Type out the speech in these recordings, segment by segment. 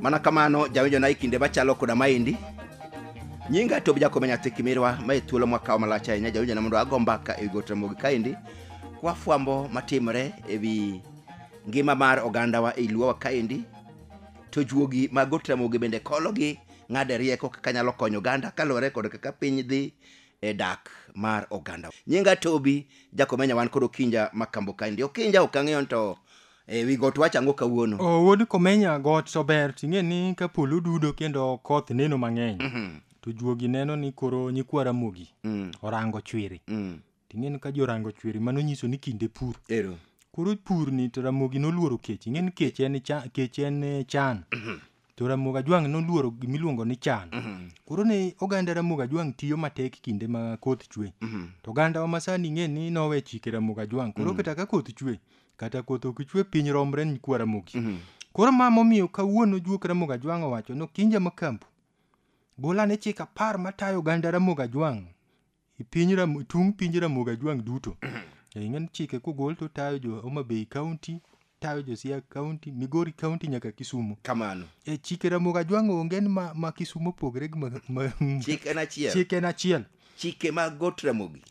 Mana kamano jawinjo na ikinde machalo koda maendi. Nyinga to bija komenya tekimirwa mai thuolo mwaka malacha ahinya jawinjo na mondo ago mbaka e Got Ramogi kaendi kwa fwambo matimre ewi ngima mar oganda wa e luo kaendi. To juogi mag Got Ramogi bende kologi ng'ade rieko kaka nyalo konyo oganda kalore kod kaka piny dhi e dak mar oganda. Nyinga Tobi jakomenya wan kod Okinja makambo kaendi. Okinja okang'eyo to wi got wachango kawuono. Wuod komenya got to ber ting'e ni ka polo dudo kendo koth neno mang'eny. To juogi neno ni koro nyikwa Ramogi orango chwiri. Ting'e ni ka jorango chwiri mano nyiso ni kinde pur. Koro pur ni to Ramogi noluoro kech. Ing'e ni kech en chan. To Ramogi Ajwang' noluoro gimiluongo ni chan. Koro ne oganda Ramogi Ajwang' tiyo matek kinde ma koth chwe. To oganda wa masani ing'e ni nowe chike Ramogi Ajwang'. Koro kata ka koth chwe kata koth ok chwe piny romre ni kwa Ramogi. Koro mama omiyo kawuono juok Ramogi Ajwang' owacho no Okinja makambo bola ne chika par matayo oganda Ramogi Ajwang' tung pinj Ramogi Ajwang' duto. Ing'e chike kogol to tayo jo Homa Bay County, tayo jo Siaya County, Migori County nyaka Kisumu. Kamano. Chike Ramogi Ajwang' onge ni ma Kisumu pogre gi chike en achiel. Chike en achiel. Chike mag Got Ramogi.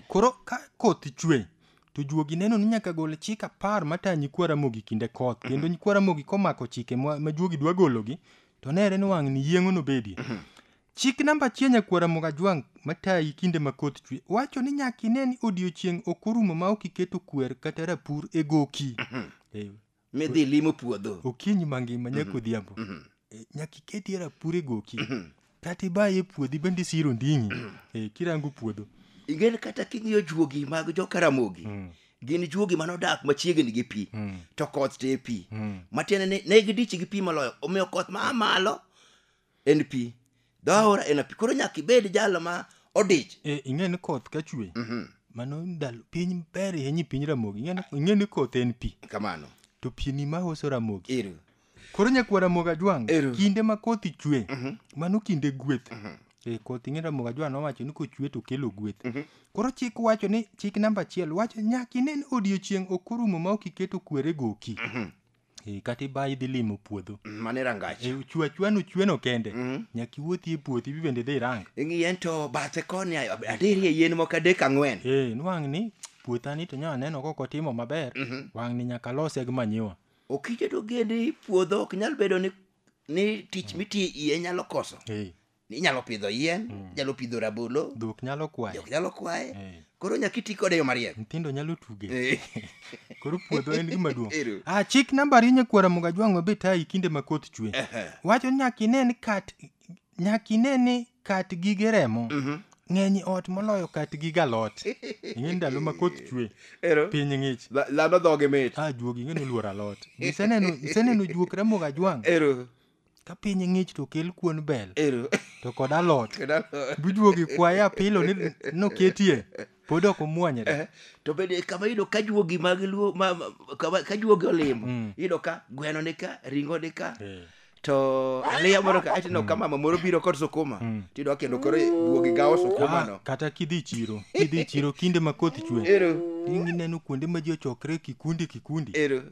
Koro ka koth chwe to juogi neno ni nyaka gol chika par mata nyikwa Ramogi kinde koth. Kendo nyikwa Ramogi komako chike ma juogi dwa gologi to nere ni wang' ni yieng'o no bedie. Chik namba 1 nyakwa Ramogi Ajwang' matayi kinde ma koth chwe wacho ni nyaka ine ni odiochieng' ok orumo ma ok iketo kwer kata rapur e goki. Midhi limo puodho. Okinyi mangima nyaka odhiambo. Nyaka iketi rapur e goki. Kata ibaye e puodhi bende siro nding'i kirango puodho. Ing'e kata king'iyo juogi mag joka Ramogi. Gin juogi manodak machiegni gi pi. To koth te pi. Matiende ne gidich gi pi maloyo. Omiyo koth ma malo en pi. Daora en pi. Koro nyaka ibed jalo ma odich. Ing'e ni koth ka chwe. Mano ndalo piny ber ahinya piny Ramogi. Ing'e ni koth en pi. Kamano. To pi ni ma hoso Ramogi. Koro nyakwa Ramogi Ajwang' kinde ma koth chwe mano kinde gweth. Koth ing'e Ramogi Ajwang' nowacho ni kochwe to kelo gweth. Koro chik wacho ni chik namba 1 wacho nyaka ine ni odiochieng' ok orumo ma ok iketo kwere goki. Kata ibayi dhi limo puodho. Mane rangach. Chwano chweno kende. Nyaka iwuothi e puothi bende dhi rang. Ing'e to bathe koni adirie yien moko 3-4. Nwang' ni puothani to nya neno koko timo maber. Wang' ni nyaka lose gi manyiwa. Okije to gedi puodho ok nyal bedo ni tich miti iye nyalo koso. Inyalo pidho yien, nyalo pidho rabolo, dhok nyalo kwaye. Dhok nyalo kwaye. Koro nyaka iti kode yo mariek. Nyithindo nyalo tuge. Koro puodho en gima duong'. Chik namba 2 nyakwa Ramogi Ajwang' mabe tayi kinde ma koth chwe. Wacho nyaka ine ni kat gige remo. Ng'eny ot moloyo kat gige alot. Ing'e ndalo ma koth chwe. Piny ng'ich. Lano dhoge mit. Juogi ng'e noluoro alot. Iseneno juok Ramogi Ajwang'. Ka piny ng'ich to kel kuon bel. To kod alot. Bujuogi kwaye apilo ni noketie. Pod ok omuonyre. To bende kama yudo ka juogi mag luo ka juogi olimo. Yudo ka gweno ni ka, ringo ni ka. To aliya moro ka atino kama moro biro kod sukuma. Tido kendo koro juogi gawo sukuma no. Kata kidhi chiro kinde ma koth chwe. Dingi neno kuonde ma ji ochokre kikundi.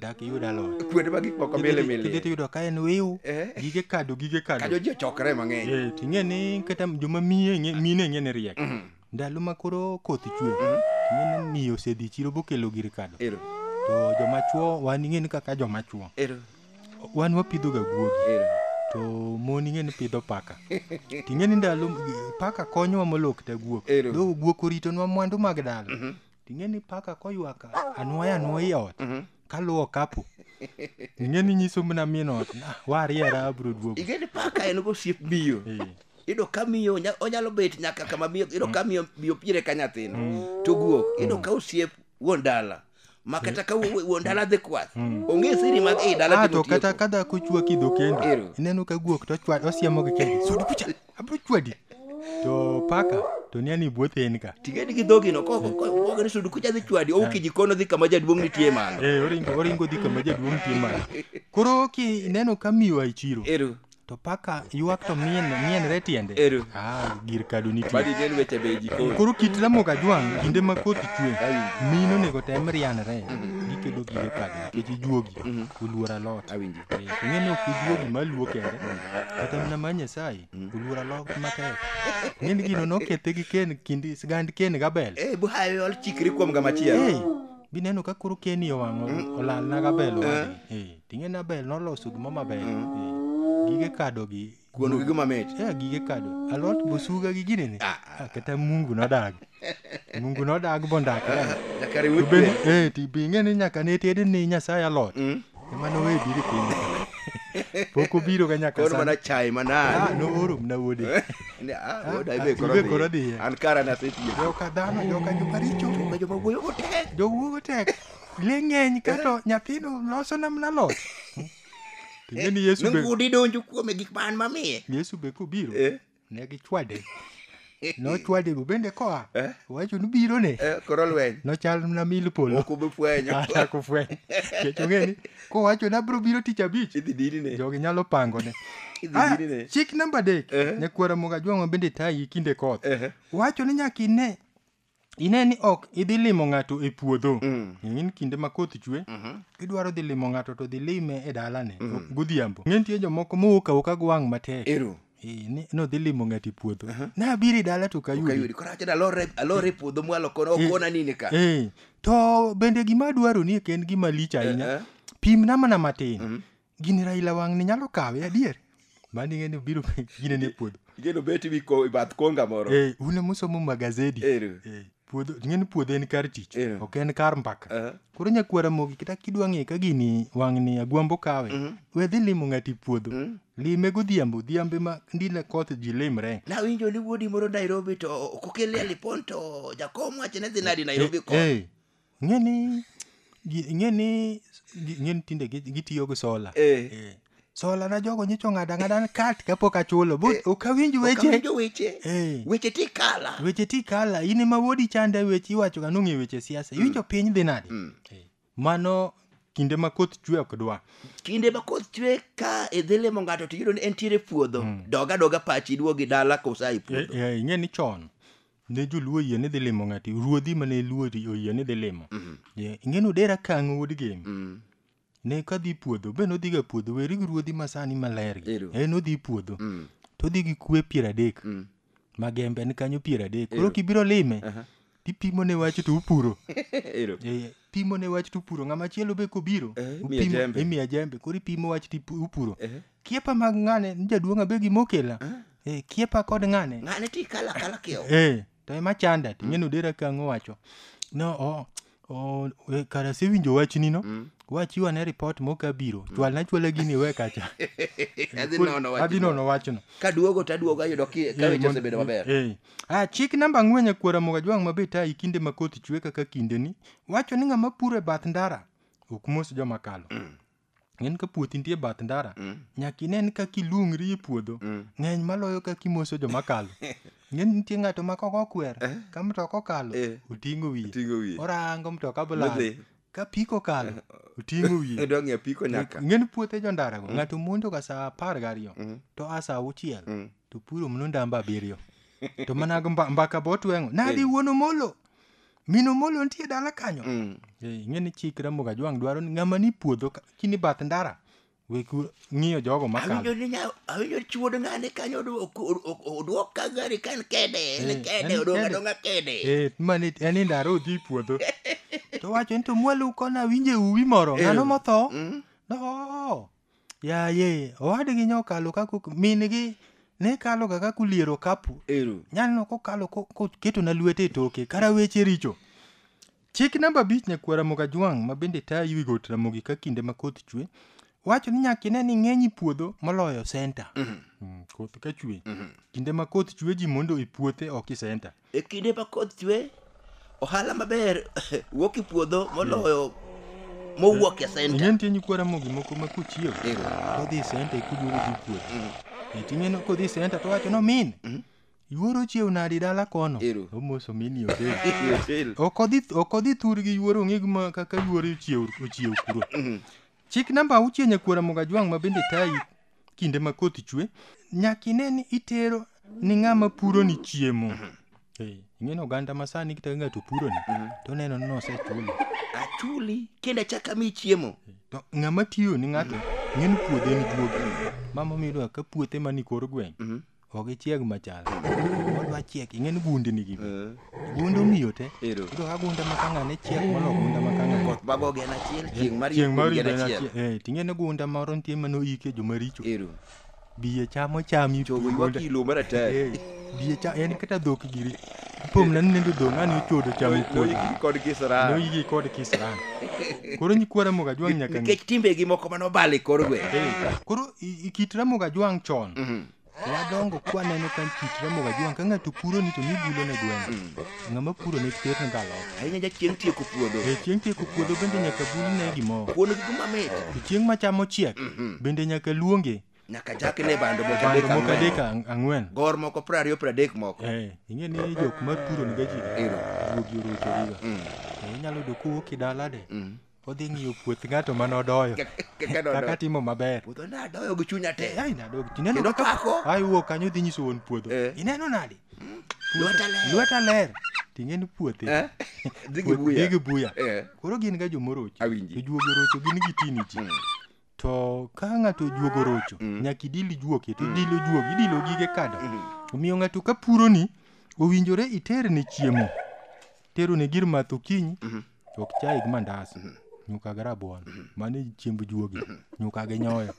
Dak yud alot. Kuonde ma gik moko mile. Kidhi yudo ka en wiu. Gige kado. Kajo ji ochokre mang'eny. Ting'e ni kata joma mine ng'e ni riek. Ndalo ma koro koth chwe. Ting'e ni miyo osedhi chiro bokelo gir kado. To joma chuo wan ing'e ni kaka joma chuo. Wan wapidho ga guogi. To mon ing'e ni pidho paka. Ting'e ni ndalo paka konyowa molok ta guok. Do guok oritonwa mwandu mag dala. Ting'e ni paka koywak anwoya ot. Kaluwo kapo. Ing'e ni nyiso mna min ot. Wariera abro duogo. Ing'e ni paka en go siep miyo. Ido ka miyo onyalo bet nyaka kama miyo. Ido ka miyo pire ka nyathino. To guok. Ido ka osiep wuon dala. Makata ka wuon dala dhi kwath. Ong'e siri mag dala to kata kada kochwa kidho kendo. Ineno ka guok to chwad osiemo gi kendo. Sudi kucha abro chwadi. To paka to ni ani buothe en ka. Tigedi gi dhogi no ko ni sudi kucha dhi chwadi. Ouki jikono dhi kama jaduong' nitie malo. Oringo dhi kama jaduong' nitie malo. Koro ki ineno ka miyo ai chiro. to paka ywak to mien re tiende. Ero. Gir kado nitie. Madi nen weche be jikon. Koro kit Ramogi Ajwang' kinde ma koth chwe, mino onego tem rianre, gikedo gige kado nikech ijuogi, oluor alot. Awinji. Ing'eni ok ijuogi maluo kende, kata mana ma Nyasaye, oluor alot matek. Ng'eni gino nokethe gi sigand Ken Gabel. Buhayo ol chikri kuom ga machielo. Bineno ka koro Ken owang'o olal na Gabel owade. Ting'eni Abel noloso gimo maber. Gige kado gi kuon gi gima mit. Gige kado. Alot bosuga gi ginene. Kata Mungu nodag. Mungu nodag bondak. Nyaka riwuotwe. Tibi ing'eni nyaka ne tede ni Nyasaye alot. Ema nowe biro piny. Pok obiro ga nyaka koro mana chai manade. Nooro mna wuode. Wuoda ibe koro dhi. An kara na setiyo. Joka dhano, joka jomaricho. Joma wuoyo go tek. Jowuoyo tek. Le ng'eny kato nyathino loso namna alot. Ting'eni Yesu be ngudi donjo kuome gik man mamiye. Yesu be kobiro. Ne gichwade. Nochwade bende koa. Wacho nobiro ne. Koro lweny. Nochal na mil polo. Ok obefwenyo. Ako fwenyo. Kecho ng'eni kowacho na bro biro tich abich. Idhi dirine. Jogi nyalo pango ne. Chik namba 3. Nyakwa Ramogi Ajwang' bende tayi kinde koth. Wacho ni nyaka ine ni ok idhi limo ng'ato e puodho. Ng'eni kinde ma koth chwe, idwaro dhi limo ng'ato to dhi lime e dalane godhiambo. Ng'eni tie jomoko mowuok awuoka gi wang' matek. No dhi limo ng'ato e puodho. Nabiro e dala to kayudi. Koro wacho alore e puodho mwalo kono okona nini ka. To bende gima dwaro ni en gima lich ahinya. Pimna mana matin. Gini Raila wang' ni nyalo kawe adier. Mani ng'eni biro ginene e puodho. Igeno beti wi bath konga moro. Une musomo magazedi. Puodho, ng'eni puodho en kar tich, ok en kar mbaka. Koro Nyakwa Ramogi kata kidwa ng'e ka gini wang'ni agwambo kawe, we dhi limo ng'ati puodho. Lime godhiambo, dhiambe ma ndile koth ji limre. Nawinjo ni wuodi moro Nairobi to kokele lipon to jakom wacho ne dhi nadi Nairobi koth. Ng'eni tinde gitiyo gi sola. Sola na jogo nyicho ng'ada kat kapok achulo. Ok awinj weche. Weche tikala. Weche tikala. In ema wuodi chanda weche iwacho ga nong'e weche siasa. Iwinjo piny dhi nade. Mano kinde ma koth chwe ok dwa. Kinde ma koth chwe ka idhi limo ng'ato to yudo ni entiere puodho. Doga pachi duogi dala kosa i puodho. Ing'eni chon ne joluo yie ni dhi limo ng'ati. Ruodhi mane luo oyie ni dhi limo. Ing'eni Odera Kang'o wuod Gem. Ne ka dhi puodho, be nodhi ga puodho, weri gi ruodhi masani maler gi. Nodhi puodho. To dhi gi kwe 30. Magembe ni kanyo 30. Koro kibiro lime, tipimo ne wach to upuro. Pimo ne wach to upuro. Ng'ama chielo be kobiro, imiya jembe. Koro ipimo wach to upuro. Kiepa mag ng'ane, jaduong'a be gi mokela. Kiepa kod ng'ane. Ng'ane ti kala kiewo. To ema chanda, ting'eni Odera Kang'o wacho. Kara sewinjo wachni no. Wachi wane report moka biro. Chwala gini we kacha. Adhi nono wachno. Kaduogo taduogo ayudo ka weche osebedo maber. Chik namba 4 Nyakwa Ramogi Ajwang' mabet tayi kinde ma koth chwe kaka kinde ni. Wacho ni ng'ama puro e bath ndara ok mos joma kalo. Ng'en ka puothi nitie bath ndara, nyaka inen kaka ilungri e puodho, ng'eny maloyo kaka imoso joma kalo. Ng'en nitie ng'ato ma kok okwer, ka mtoka okalo, oting'o wiye. Orango mtoka bolal. Ka piko kalo, oting'o wiye. Dong' piko nyaka. Ng'en puothe jo ndara go, ng'ato mondo ka saa 12, to asa 6, to puro mno ndamba 7. To mana mbaka botweng'o, nadi wuono molo. Mino molo nitie dala kanyo. Ng'eni chik Ramogi Ajwang' dwaro ni ng'ama ni puodho kini bath ndara weku ng'iyo jogo makalo. Awinjo chuod ng'ane kanyo oduok ka gari kan kede odonga kede. Mane en ndara odhi puodho. To wacho ni to mwalu kona winje uwi moro ng'ano motho. No. Yaye, owadgi nyokalo kako mingi ne kalo kaka kuliero kapu. Nyano kokalo keto na lwete toke kara weche richo. Chik namba 5 Nyakwa Ramogi Ajwang' ma bende tayi wi got Ramogi ka kinde ma koth chwe. Wacho ni nyaka ine ni ng'eny puodho moloyo center. Koth ka chwe. Kinde ma koth chwe ji mondo i puothe ok i center. E kinde ma koth chwe ohala maber wuok i puodho moloyo mowuok e center. Ng'en tie Nyakwa Ramogi moko ma kuchiew. To dhi center kuduogo dhi puodho. Ting'eno kodhi center to wacho no min. Yuoro chiew nadi dala kono. Omoso mini hotel. Ok odhi thur gi yuoro ng'e gima kaka yuoro chiew kuro. Chik namba 6 Nyakwa Ramogi Ajwang' ma bende tayi kinde ma koth chwe nyaka ine ni itero ni ng'ama puro ni chiemo. Ing'eni oganda masani kata ng'ato puro ni to neno ni osechuli. Achuli kendo achaka mi chiemo. To ng'ama tiyo ni ng'ato ng'eni puodhe ni duogi. Mama miyo ka puothe mani kor gweng' ok chieg machal. Odwa chiek ing'eni gunde ni gibi. Gunde miyo te. Iro ka gunde ma kang'ane chiek molo gunde ma kang'ane. Koth bago gen achiel chieng' mar gen achiel. Ting'eni gunde moro nitie mano ike joma richo. Iro Biye chamo chami chogo ywak kilo mar atari. Biye cha en kata dhok giri. Pom na nendo dong ani ochodo chamo puodho. Kod kisran. No yigi kod kisran. Koro nyikwara moga jwang' nyaka nikech timbe gi moko mano bali kor gweng'. Koro ikitra moga jwang' chon. Wadongo kwaneno ka kitra moga jwang' ka ng'ato puro ni to mibulo ne gweng'. Ng'ama puro ne ter ne galo. Ahinya ja chieng' tieko puodho. Chieng' tieko puodho bende nyaka bul ne gimoro. Kuono gi mamit. Chieng' machamo chiek bende nyaka luonge. Nyaka jakne bando moko adek ang'wen. Gor moko 20-30 moko. Ing'eni jok ma puro ni gaji. Juogi orocho riga. Inyalo do kowuok dala de. Odhi ng'iyo puoth ng'ato manodoyo. Kaka timo maber. Puodho nadoyo gi chunya te. Ai nadoyo. Tineno kako. Ai wuok kanyo dhi nyiso wuon puodho. Ineno nade? Lweta ler. Ting'eni puothe. Digi buya. Koro gin ga jomorocho. To juogi orocho gin gi tini ji. To ka ng'ato juogo rocho nyaka idili juoke to idilo juogi idilo gige kado. Omiyo ng'ato ka puro ni owinjore iter ne chiemo. Tero ne gir math okinyi ok chai gi mandas. Nyuka gi rabuon. Mano chiemb juogi. Nyuka gi nyoyo.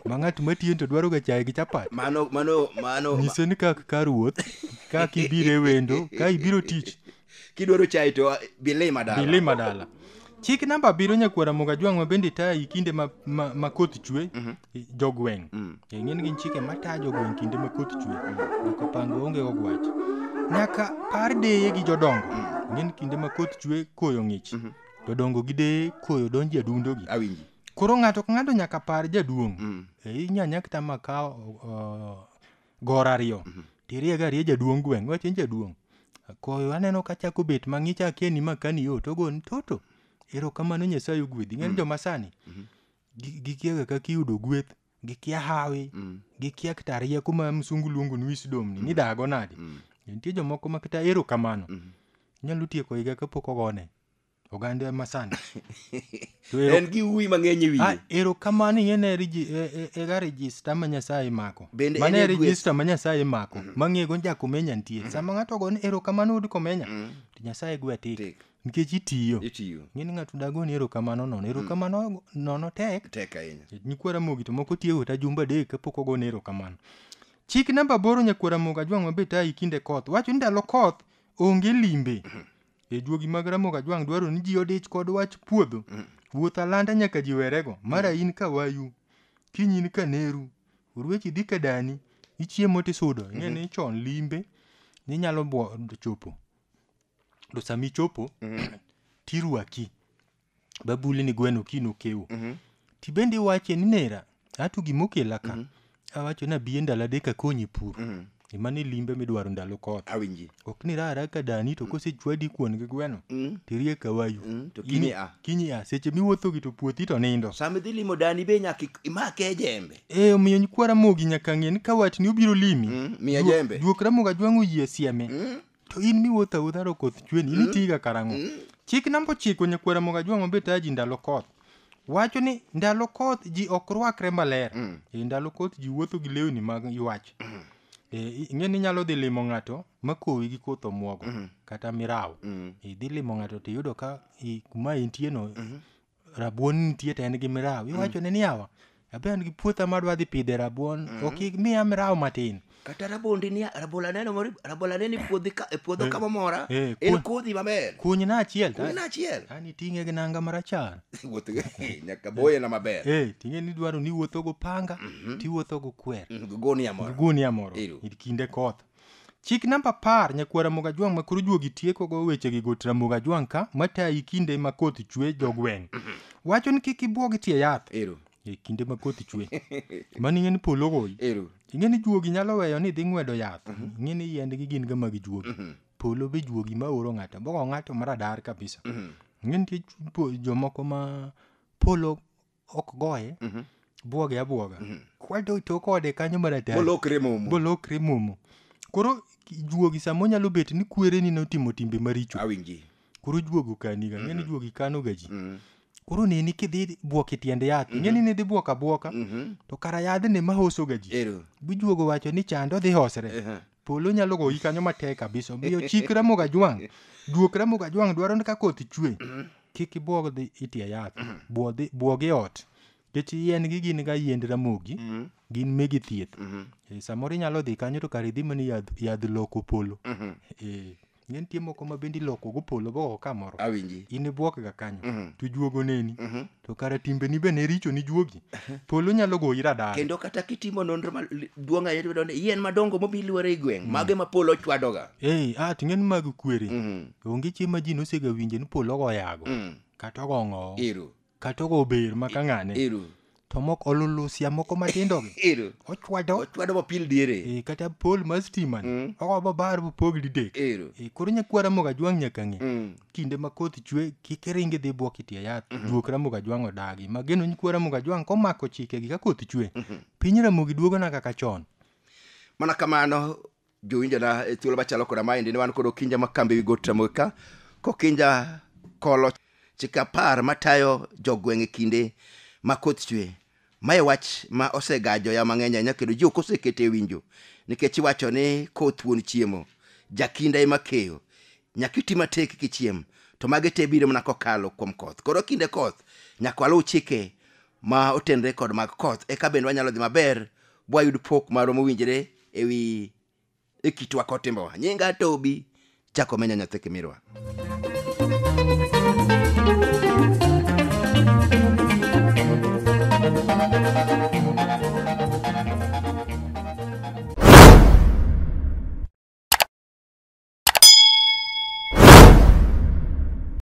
Ma ng'at matiyo to dwaro ga chai gi chapat. Mano. Nyise ni ka ruoth ka ibire wendo ka ibiro tich. Kidwaro chai to bile madala. Chik namba 7 nyakwara moga jwang' ma bende tayi kinde ma koth chwe jogweng'. Ng'eni gin chike matayo jogweng' kinde ma koth chwe. Nyaka pango onge ogwach. Nyaka par deye gi jodongo. Ng'eni kinde ma koth chwe koyo ng'ich. Jodongo gi deye koyo donje adundo gi. Awinji. Koro ng'ato ka ng'ato nyaka par jaduong'. Inyanya kata makao gor ariyo. Tiriye ga jaduong' gweng'. Wachen jaduong'. Koyo aneno ka chako bet mang'ich akeni makani yo to gon toto. Erokamano Nyasaye ogwedhi. Ng'eni joma sani gikiaga kaka iyudo gweth, gikia hawi, gikia kata rieko ma msungu luongo ni wisdom ni dago nade. Nitie jomoko ma kata erokamano nyalo tieko higa kapok ogone. Oganda masani. En gi ui mang'eny wiye. Erokamano ing'ene ega register ma Nyasaye mako. Mane register ma Nyasaye mako. Mang'ego jakomenya nitie. Sama ng'ato ogone erokamano od komenya. To Nyasaye gwe tik. Nikech itiyo. Ng'eni ng'ato dagoni erokamano nono. Erokamano nono tek ahinya. Nyikwara mogi to moko tiyo ta jumba adek kapok ogone erokamano. Chik namba 8 nyakwara moga jwang' mabet ayi kinde koth. Wacho ni ndalo koth onge limbe. Juogi mag Ramogi Ajwang' dwaro ni ji odich kod wach puodho. Wuoth alanda nyaka ji werego. Mara in ka wayu. Kiny in ka neru. Urwechi dhi ka dani. Ichiemo tisudo. Ng'eni chon limbe. Ninyalo chopo. Do sami chopo. Tirwaki. Babuli ni gweno kino kewo. Tibende wache ni nera. Atu gimokela ka. Awacho na biye ndalo adek akonyi pur. Imani limbe midwaro ndalo koth. Awinji. Ok ni rara ka dani to kose chwadi kuon gi gweno. Tirie ka wayu. To kinyi seche miwuotho gi to puothi to nindo. Sama dhi limo dani be nyaka imake jembe. Omiyo nyikwara mogi nyaka ng'e ni ka watni obiro limi. Miya jembe. Juok Ramogi Ajwang' oyie sieme. To in miwuotho awuotha ro koth chweni in itiga karang'o. Chik namba 9 nyakwara Ramogi Ajwang' mabet aji ndalo koth. Wacho ni ndalo koth ji ok rwakre maler. Ndalo koth ji wuotho gi lewni mag ywach. Ing'eni nyalo dhi limo ng'ato makowi gi koth omuogo kata mirawo. Idhi limo ng'ato to iyudo ka kuma intie no rabuon nitie to en gi mirawo. Iwacho ne ni yawa. Abe an gi puotha madwa dhi pidhe rabuon. Ok miya mirawo matin. Kata rabondi ni rabolane ni puodho kama mora. En kodhi maber. Kunyna achiel. Ani ting'e gi nanga marachar. Wuotho nyaka boye na maber. Ting'e ni dwaro ni wuotho go panga, tiwuotho go kwer. Gunia moro. Kinde koth. Chik namba 10 nyakwara Ramogi Ajwang' makuru juogi tieko go weche gi got Ramogi Ajwang' ka matayi kinde ma koth chwe jogweng'. Wacho ni kik ibuog tie yath. Kinde ma koth chwe. Mani ng'eni polo goyi. Ing'eni juogi nyalo weyo ni dhi ng'wedo yath. Ing'eni yiendgi gin ga mag juogi. Polo be juogi ma oro ng'ato. Bogo ng'ato maradar kabisa. Ing'eni tie jomoko ma polo ok goye. buoge abuoga. Kwado to kode kanyo maratari. Bolokre mumu. Koro juogi samo nyalo bet ni kwere ni notimo timbe maricho. Awinji. Koro juogo kaniga, ng'eni juogi kano gaji. Koro nini kidhi buoke tiende yath, ng'eni ni dhi buoka buoka, to kara yadhne mahoso gaji. Bujuogo wacho ni chando dhi hosre. Polo nyalo goyi kanyo matek kabisa. Biyo chik Ramogi Ajwang'. Duok Ramogi Ajwang' dwaro ni ka koth chwe. Kik ibuog dhi itie yath. Buoge ot. Kech yien gi gin ga yiend Ramogi. Gin megi thieth. Samoro inyalo dhi kanyo to kar idhi mani yadh loko polo. Ng'en tie moko ma bendi loko go polo go kamoro. Awinji. In ibuok ga kanyo. To juogo neni. To kara timbe ni be ne richo ni juogi. Polo nyalo goyi radar. Kendo kata kitimo nonro duong' ahinya to yien madongo mobiluore e gweng' mage ma polo chwadoga. Ting'en mag kwere. Onge chiemo ji nosega winje ni polo go yago. Kata go ng'o. Kata go ber maka ng'ane. To mok olulusia moko matindo gi. Ochwado mapil diere. Kata pol mar stima ni. Ogo bar pogli dek. Koro nyakwa Ramogi Ajwang' nyaka ng'e. Kinde ma koth chwe kik ringi dhi buok itie yath. Duok Ramogi Ajwang' odagi. Mageno nyakwa Ramogi Ajwang' komako chike gi ka koth chwe. Piny Ramogi duogo na kaka chon. Mana kamano jowinjona e thuolo machalo koda maendi ne wan kod Okinja Makambi wi got Ramogi ka. Kokinja kolo chika par matayo jogweng' e kinde ma koth chwe. Mae wach ma osegajo ya mang'eny ahinya kendo ji ok osekete winjo. Nikech iwacho ni koth wuon chiemo. Jakinda ema keyo. Nyaka iti matek kichiem. To mage te biro mana kokalo kuom koth. Koro kinde koth nyaka waluw chike ma otenre kod mag koth. Eka bende wanyalo dhi maber bwayud pok marwa mowinjore e kitwa kod timbewa. Nyinga Tobi chako menya nyathi Kimirwa.